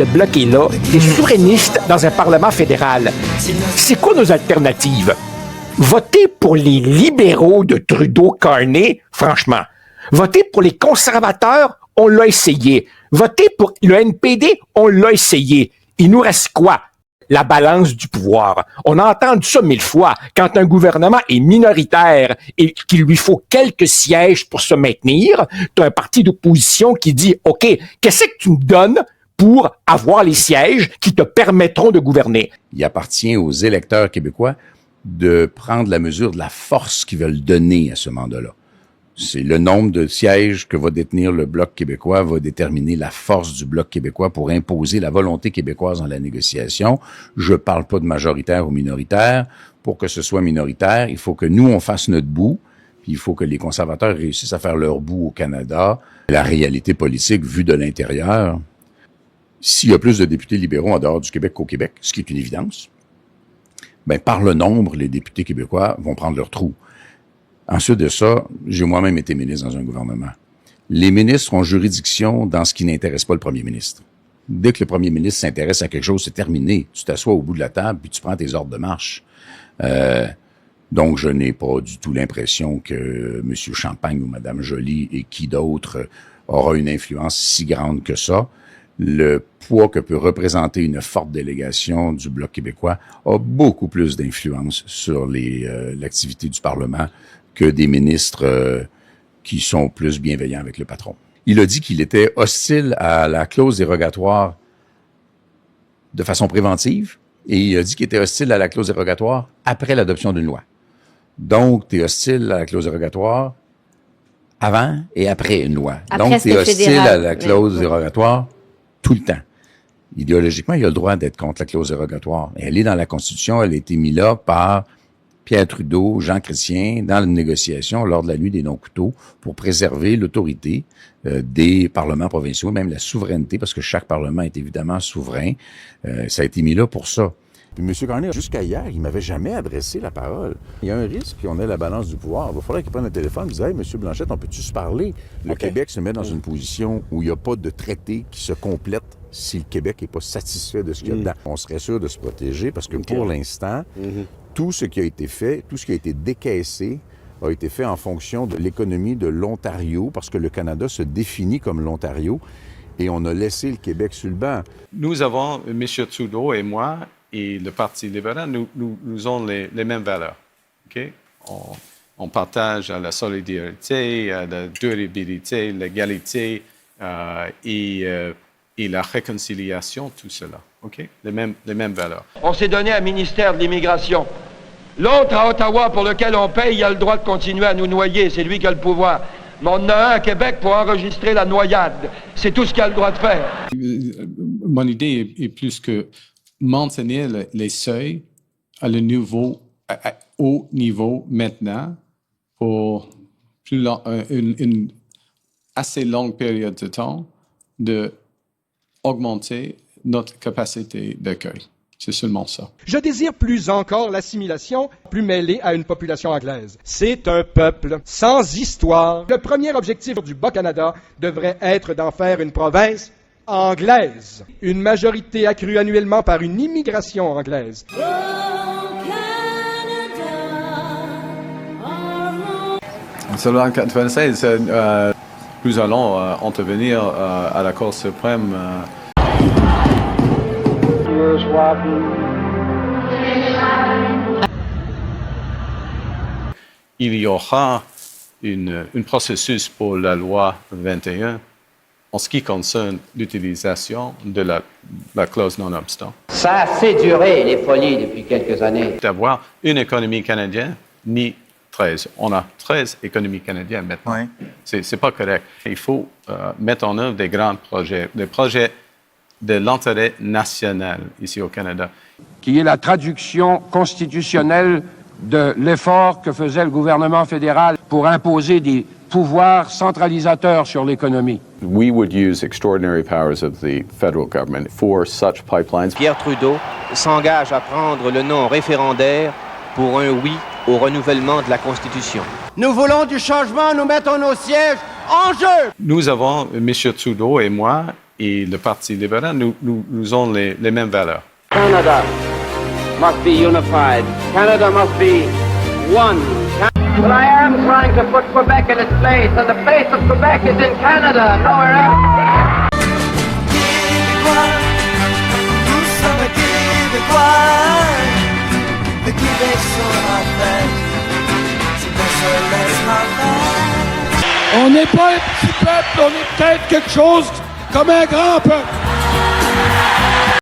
le Bloc est là, des souverainistes dans un Parlement fédéral. C'est quoi nos alternatives? Voter pour les libéraux de Trudeau-Carney, franchement. Voter pour les conservateurs, on l'a essayé. Voter pour le NPD, on l'a essayé. Il nous reste quoi? La balance du pouvoir. On a entendu ça 1000 fois. Quand un gouvernement est minoritaire et qu'il lui faut quelques sièges pour se maintenir, tu as un parti d'opposition qui dit « OK, qu'est-ce que tu me donnes pour avoir les sièges qui te permettront de gouverner? » Il appartient aux électeurs québécois de prendre la mesure de la force qu'ils veulent donner à ce mandat-là. C'est le nombre de sièges que va détenir le Bloc québécois va déterminer la force du Bloc québécois pour imposer la volonté québécoise dans la négociation. Je parle pas de majoritaire ou minoritaire. Pour que ce soit minoritaire, il faut que nous, on fasse notre bout, puis il faut que les conservateurs réussissent à faire leur bout au Canada. La réalité politique vue de l'intérieur, s'il y a plus de députés libéraux en dehors du Québec qu'au Québec, ce qui est une évidence, ben par le nombre, les députés québécois vont prendre leur trou. Ensuite de ça, j'ai moi-même été ministre dans un gouvernement. Les ministres ont juridiction dans ce qui n'intéresse pas le premier ministre. Dès que le premier ministre s'intéresse à quelque chose, c'est terminé. Tu t'assois au bout de la table puis tu prends tes ordres de marche. Donc, je n'ai pas du tout l'impression que M. Champagne ou Mme Joly et qui d'autre aura une influence si grande que ça. Le poids que peut représenter une forte délégation du Bloc québécois a beaucoup plus d'influence sur l'activité du Parlement que des ministres qui sont plus bienveillants avec le patron. Il a dit qu'il était hostile à la clause dérogatoire de façon préventive et il a dit qu'il était hostile à la clause dérogatoire après l'adoption d'une loi. Donc, tu es hostile à la clause dérogatoire avant et après une loi. Après, donc, tu es hostile fédéral. à la clause dérogatoire tout le temps. Idéologiquement, il a le droit d'être contre la clause dérogatoire. Elle est dans la Constitution, elle a été mise là par Pierre Trudeau, Jean Chrétien, dans la négociation lors de la nuit des non-couteaux pour préserver l'autorité des parlements provinciaux, même la souveraineté, parce que chaque parlement est évidemment souverain. Ça a été mis là pour ça. Puis M. Carney, jusqu'à hier, il m'avait jamais adressé la parole. Il y a un risque qu'on ait la balance du pouvoir. Il va falloir qu'il prenne le téléphone et dise « Hey, M. Blanchette, on peut-tu se parler? » Le Québec se met dans une position où il n'y a pas de traité qui se complète si le Québec n'est pas satisfait de ce qu'il y a dedans. On serait sûr de se protéger parce que pour l'instant, tout ce qui a été fait, tout ce qui a été décaissé, a été fait en fonction de l'économie de l'Ontario, parce que le Canada se définit comme l'Ontario, et on a laissé le Québec sur le banc. Nous avons, M. Trudeau et moi, et le Parti libéral, nous avons les mêmes valeurs. Okay? On partage la solidarité, la durabilité, l'égalité et la réconciliation, tout cela. Okay? Les mêmes valeurs. On s'est donné un ministère de l'immigration. L'autre à Ottawa, pour lequel on paye, il a le droit de continuer à nous noyer. C'est lui qui a le pouvoir. Mais on en a un à Québec pour enregistrer la noyade. C'est tout ce qu'il a le droit de faire. Mon idée est plus que maintenir les seuils à le niveau, haut niveau maintenant pour une assez longue période de temps de augmenter notre capacité d'accueil. C'est seulement ça. Je désire plus encore l'assimilation, plus mêlée à une population anglaise. C'est un peuple sans histoire. Le premier objectif du Bas-Canada devrait être d'en faire une province anglaise. Une majorité accrue annuellement par une immigration anglaise. Selon 96, nous allons intervenir à la Cour suprême. Il y aura un processus pour la loi 21 en ce qui concerne l'utilisation de la clause non-obstant. Ça a fait durer les folies depuis quelques années. D'avoir une économie canadienne, ni 13. On a 13 économies canadiennes maintenant. Oui. C'est pas correct. Il faut mettre en œuvre des grands projets, des projets de l'intérêt national ici au Canada. Qui est la traduction constitutionnelle de l'effort que faisait le gouvernement fédéral pour imposer des pouvoirs centralisateurs sur l'économie. We would use extraordinary powers of the federal government for such pipelines. Pierre Trudeau s'engage à prendre le non référendaire pour un oui au renouvellement de la Constitution. Nous voulons du changement, nous mettons nos sièges en jeu. Nous avons, M. Trudeau et moi, et le Parti libéral, nous avons les mêmes valeurs. Canada must be unified. Canada must be one. But I am trying to put Quebec in its place, and the place of Quebec is in Canada, nowhere else. Nous sommes Québécois, le Québec sur ma fête, c'est le soleil ma fête. On n'est pas un petit peuple, on est peut-être quelque chose comme un grand peuple.